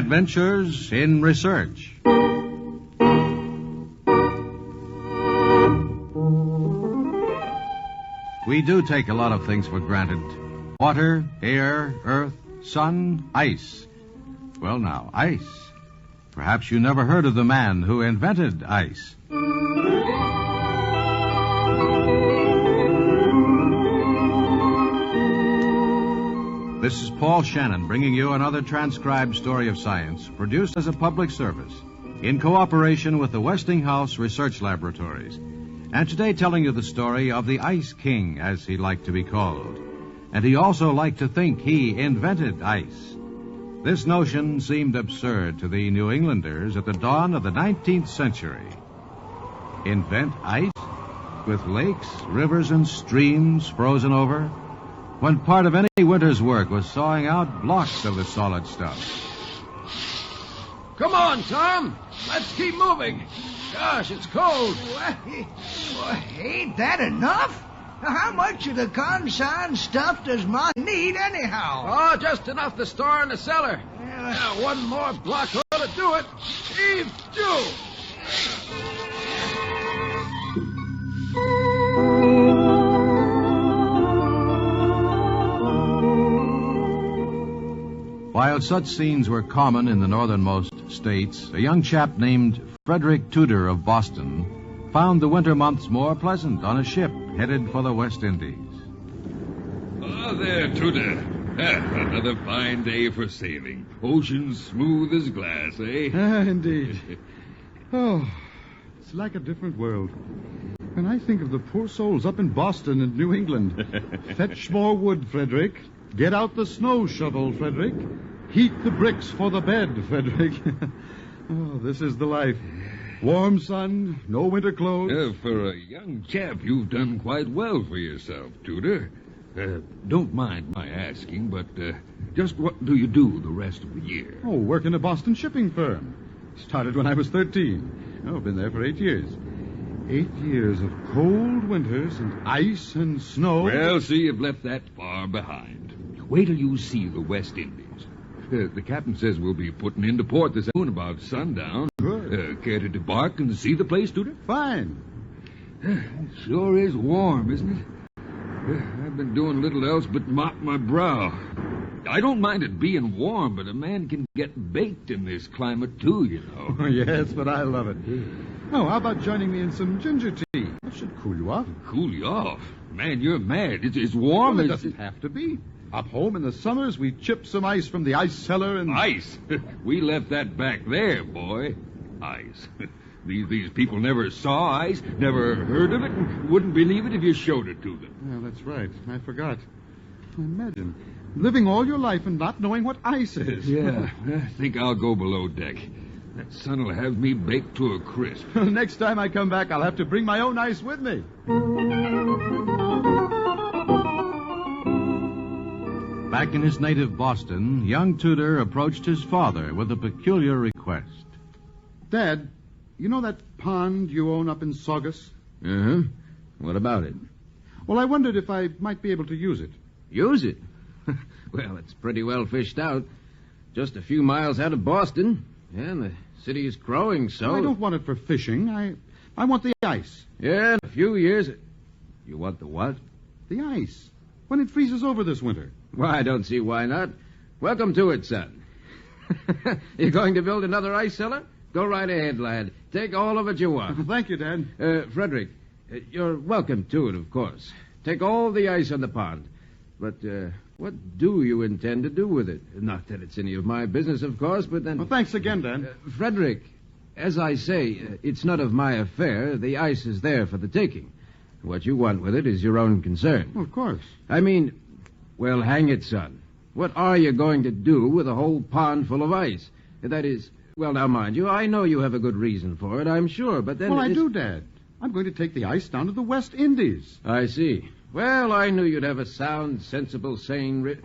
Adventures in Research. We do take a lot of things for granted. Water, air, earth, sun, ice. Well now, ice. Perhaps you never heard of the man who invented ice. This is Paul Shannon bringing you another transcribed story of science produced as a public service in cooperation with the Westinghouse Research Laboratories. And today telling you the story of the Ice King, as he liked to be called. And he also liked to think he invented ice. This notion seemed absurd to the New Englanders at the dawn of the 19th century. Invent ice? With lakes, rivers, and streams frozen over? When part of any winter's work was sawing out blocks of the solid stuff. Come on, Tom. Let's keep moving. Gosh, it's cold. Well, ain't that enough? How much of the consigned stuff does Mom need anyhow? Oh, just enough to store in the cellar. One more block ought to do it. Heave to. While such scenes were common in the northernmost states, a young chap named Frederick Tudor of Boston found the winter months more pleasant on a ship headed for the West Indies. Ah, there, Tudor. Another fine day for sailing. Ocean smooth as glass, eh? Indeed. Oh, it's like a different world. When I think of the poor souls up in Boston and New England. Fetch more wood, Frederick. Get out the snow shovel, Frederick. Heat the bricks for the bed, Frederick. Oh, this is the life. Warm sun, no winter clothes. For a young chap, you've done quite well for yourself, Tudor. Don't mind my asking, but just what do you do the rest of the year? Oh, work in a Boston shipping firm. Started when I was 13. Oh, been there for 8 years. 8 years of cold winters and ice and snow. Well, see, you've left that far behind. Wait till you see the West Indies. The captain says we'll be putting into port this afternoon about sundown. Good. Care to debark and see the place, Tudor? Fine. It sure is warm, isn't it? I've been doing little else but mop my brow. I don't mind it being warm, but a man can get baked in this climate, too, you know. Oh, yes, but I love it. Oh, how about joining me in some ginger tea? That should cool you off. Cool you off? Man, you're mad. It's warm. Well, it doesn't have to be. Up home in the summers, we chip some ice from the ice cellar and... Ice? We left that back there, boy. Ice. These people never saw ice, never heard of it, and wouldn't believe it if you showed it to them. Well, that's right. I forgot. Imagine living all your life and not knowing what ice is. Yeah, I think I'll go below deck. That sun will have me baked to a crisp. Next time I come back, I'll have to bring my own ice with me. Back in his native Boston, young Tudor approached his father with a peculiar request. Dad, you know that pond you own up in Saugus? Uh-huh. What about it? Well, I wondered if I might be able to use it. Use it? Well, it's pretty well fished out. Just a few miles out of Boston. And the city is growing, so... Well, I don't want it for fishing. I want the ice. Yeah, in a few years... You want the what? The ice. When it freezes over this winter. Well, I don't see why not. Welcome to it, son. You're going to build another ice cellar? Go right ahead, lad. Take all of it you want. Thank you, Dad. Frederick, you're welcome to it, of course. Take all the ice on the pond. But what do you intend to do with it? Not that it's any of my business, of course, but then... Well, thanks again, Dad. Frederick, as I say, it's none of my affair. The ice is there for the taking. What you want with it is your own concern. Of course. I mean, well, hang it, son. What are you going to do with a whole pond full of ice? That is... Well, now, mind you, I know you have a good reason for it, I'm sure, but then... Well, I do, Dad. I'm going to take the ice down to the West Indies. I see. Well, I knew you'd have a sound, sensible, sane...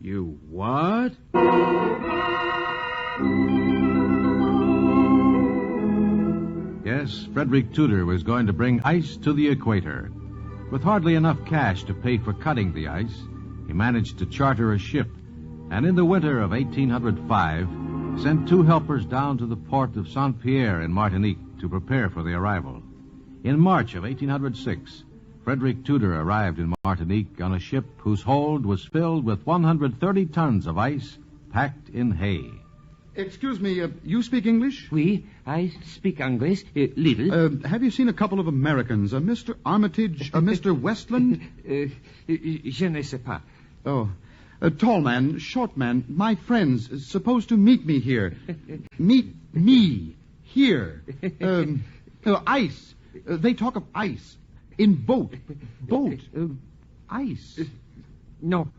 You what? Yes, Frederick Tudor was going to bring ice to the equator. With hardly enough cash to pay for cutting the ice, he managed to charter a ship, and in the winter of 1805, sent 2 helpers down to the port of Saint-Pierre in Martinique to prepare for the arrival. In March of 1806, Frederick Tudor arrived in Martinique on a ship whose hold was filled with 130 tons of ice packed in hay. Excuse me, you speak English? Oui, I speak English, little. Have you seen a couple of Americans, Mr. Armitage, Mr. Westland? Je ne sais pas. Oh, a tall man, short man, my friends, supposed to meet me here. Meet me here. Ice. They talk of ice. In boat. Ice. No.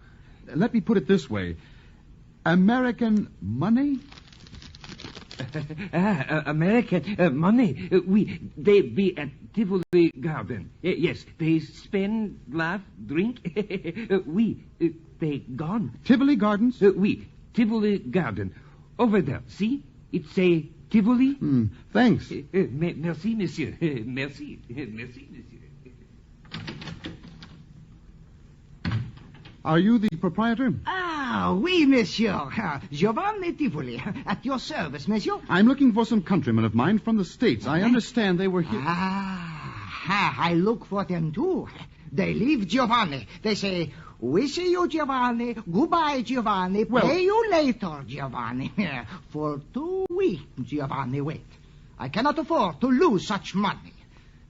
Let me put it this way. American money? American money. They be at Tivoli Garden. Yes, they spend, laugh, drink. They gone. Tivoli Gardens? Tivoli Garden. Over there, see? It say Tivoli. Thanks. Merci, monsieur. Merci, monsieur. Are you the proprietor? Ah, oui, monsieur. Giovanni Tivoli. At your service, monsieur. I'm looking for some countrymen of mine from the States. I understand they were here. I look for them, too. They leave Giovanni. They say, we see you, Giovanni. Goodbye, Giovanni. Pay you later, Giovanni. For 2 weeks, Giovanni, wait. I cannot afford to lose such money.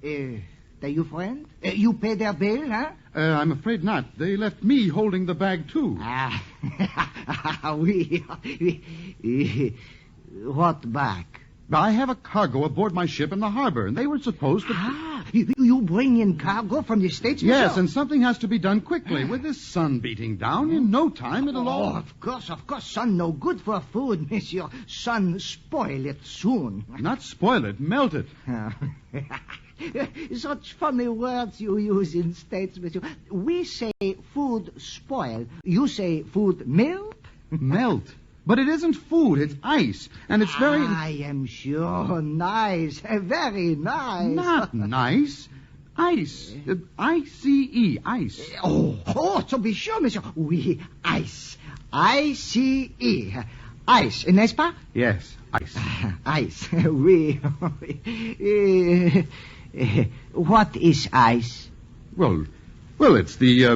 They you friend? You pay their bill, huh? I'm afraid not. They left me holding the bag, too. What bag? I have a cargo aboard my ship in the harbor, and they were supposed to... You bring in cargo from the States, monsieur? Yes, and something has to be done quickly. With this sun beating down, in no time it'll all... Of course. Sun no good for food, monsieur. Sun spoil it soon. Not spoil it, melt it. Such funny words you use in States, monsieur. We say food spoil. You say food melt? Melt. But it isn't food, it's ice. And it's very... I am sure nice. Very nice. Not nice. Ice. I-C-E. Ice. Oh, to be sure, monsieur. Oui, ice. I-C-E. Ice, n'est-ce pas? Yes, ice. Ice. Oui. What is ice? Well, it's the...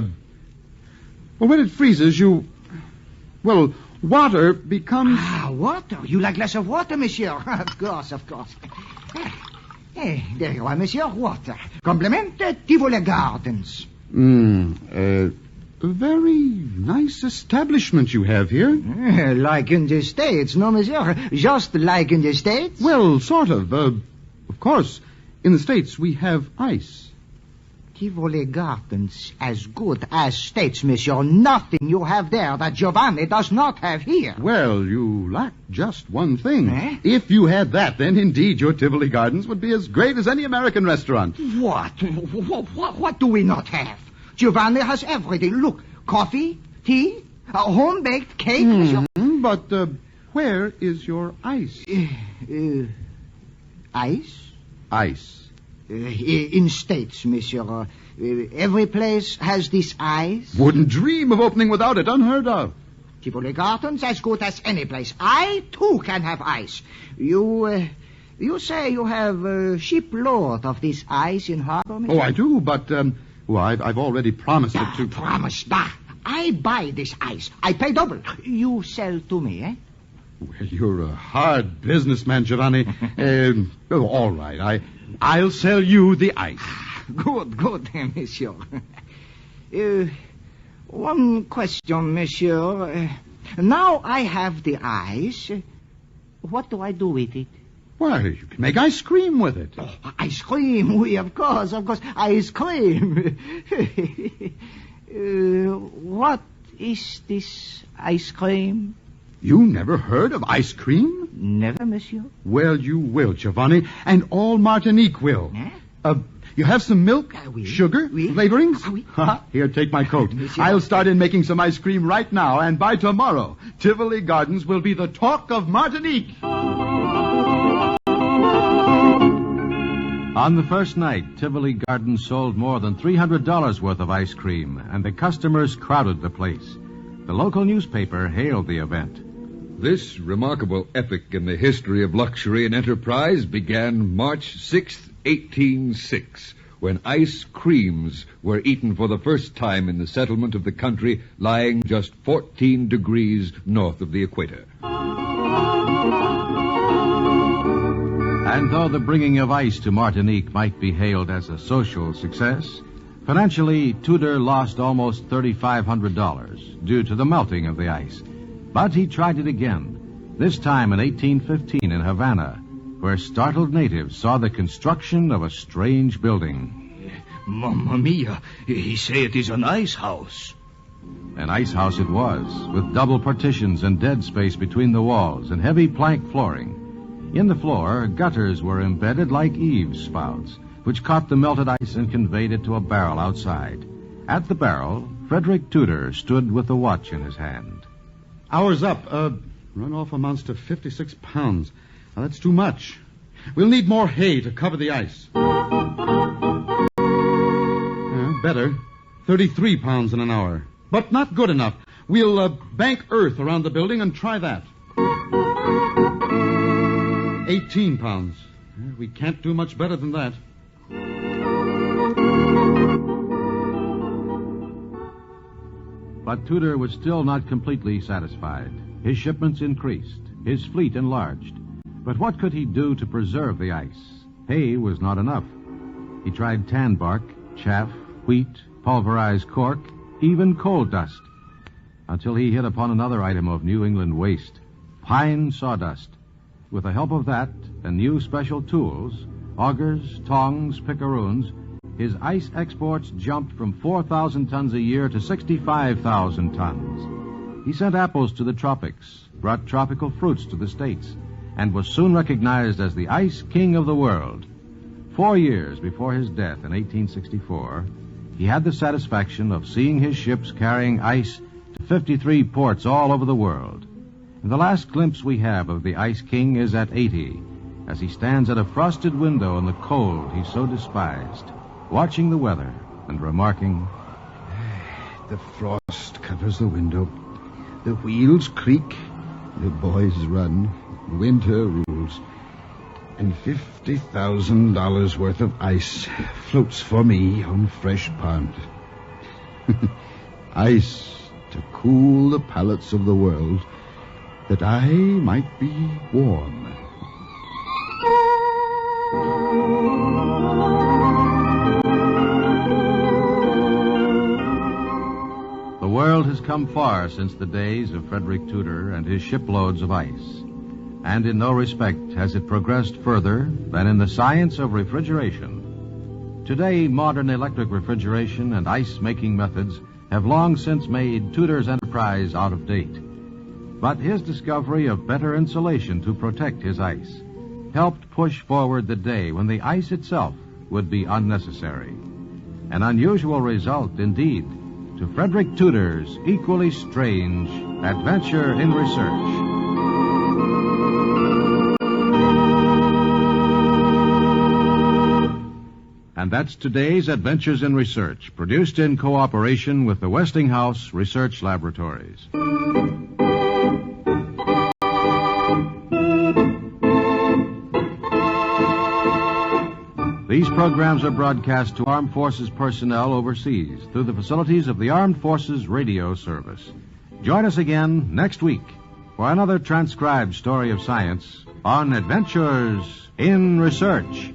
Well, when it freezes, you... Well... Water becomes... Water? You like glass of water, monsieur? Of course. There you are, monsieur. Water. Compliment Tivoli Gardens. A very nice establishment you have here. Like in the States, no, monsieur? Just like in the States? Well, sort of. Of course, in the States we have ice. Tivoli Gardens, as good as States, monsieur. Nothing you have there that Giovanni does not have here. Well, you lack just one thing. If you had that, then indeed your Tivoli Gardens would be as great as any American restaurant. What do we not have? Giovanni has everything. Look, coffee, tea, home-baked cake, monsieur. But where is your ice? Ice? Ice. In States, monsieur. Every place has this ice. Wouldn't dream of opening without it. Unheard of. Tivoli Gardens as good as any place. I, too, can have ice. You say you have a shipload of this ice in harbor, monsieur? Oh, I do, but, I've already promised it to... Promised? I buy this ice. I pay double. You sell to me, eh? Well, you're a hard businessman, Giovanni. All right. I'll sell you the ice. Good, monsieur. One question, monsieur. Now I have the ice. What do I do with it? Why, you can make ice cream with it. Oh, ice cream? Oui, of course. Ice cream. What is this ice cream? You never heard of ice cream? Never, monsieur. Well, you will, Giovanni, and all Martinique will. You have some milk, sugar, flavorings? Oui. Here, take my coat. I'll start in making some ice cream right now, and by tomorrow, Tivoli Gardens will be the talk of Martinique. On the first night, Tivoli Gardens sold more than $300 worth of ice cream, and the customers crowded the place. The local newspaper hailed the event. This remarkable epoch in the history of luxury and enterprise began March 6th, 1806, when ice creams were eaten for the first time in the settlement of the country lying just 14 degrees north of the equator. And though the bringing of ice to Martinique might be hailed as a social success, financially, Tudor lost almost $3,500 due to the melting of the ice. But he tried it again, this time in 1815 in Havana, where startled natives saw the construction of a strange building. Mamma mia, he say it is an ice house. An ice house it was, with double partitions and dead space between the walls and heavy plank flooring. In the floor, gutters were embedded like eaves spouts, which caught the melted ice and conveyed it to a barrel outside. At the barrel, Frederick Tudor stood with the watch in his hand. Hour's up. Runoff amounts to 56 pounds. Now, that's too much. We'll need more hay to cover the ice. Better. 33 pounds in an hour. But not good enough. We'll bank earth around the building and try that. 18 pounds. We can't do much better than that. But Tudor was still not completely satisfied. His shipments increased, his fleet enlarged. But what could he do to preserve the ice? Hay was not enough. He tried tan bark, chaff, wheat, pulverized cork, even coal dust, until he hit upon another item of New England waste, pine sawdust. With the help of that and new special tools, augers, tongs, picaroons, his ice exports jumped from 4,000 tons a year to 65,000 tons. He sent apples to the tropics, brought tropical fruits to the States, and was soon recognized as the ice king of the world. 4 years before his death in 1864, he had the satisfaction of seeing his ships carrying ice to 53 ports all over the world. And the last glimpse we have of the Ice King is at 80, as he stands at a frosted window in the cold he so despised, watching the weather and remarking, "The frost covers the window. The wheels creak. The boys run. Winter rules. And $50,000 worth of ice floats for me on Fresh Pond. Ice to cool the palates of the world, that I might be warm." The world has come far since the days of Frederick Tudor and his shiploads of ice. And in no respect has it progressed further than in the science of refrigeration. Today, modern electric refrigeration and ice-making methods have long since made Tudor's enterprise out of date. But his discovery of better insulation to protect his ice helped push forward the day when the ice itself would be unnecessary. An unusual result, indeed, to Frederick Tudor's equally strange adventure in research. And that's today's Adventures in Research, produced in cooperation with the Westinghouse Research Laboratories. These programs are broadcast to Armed Forces personnel overseas through the facilities of the Armed Forces Radio Service. Join us again next week for another transcribed story of science on Adventures in Research.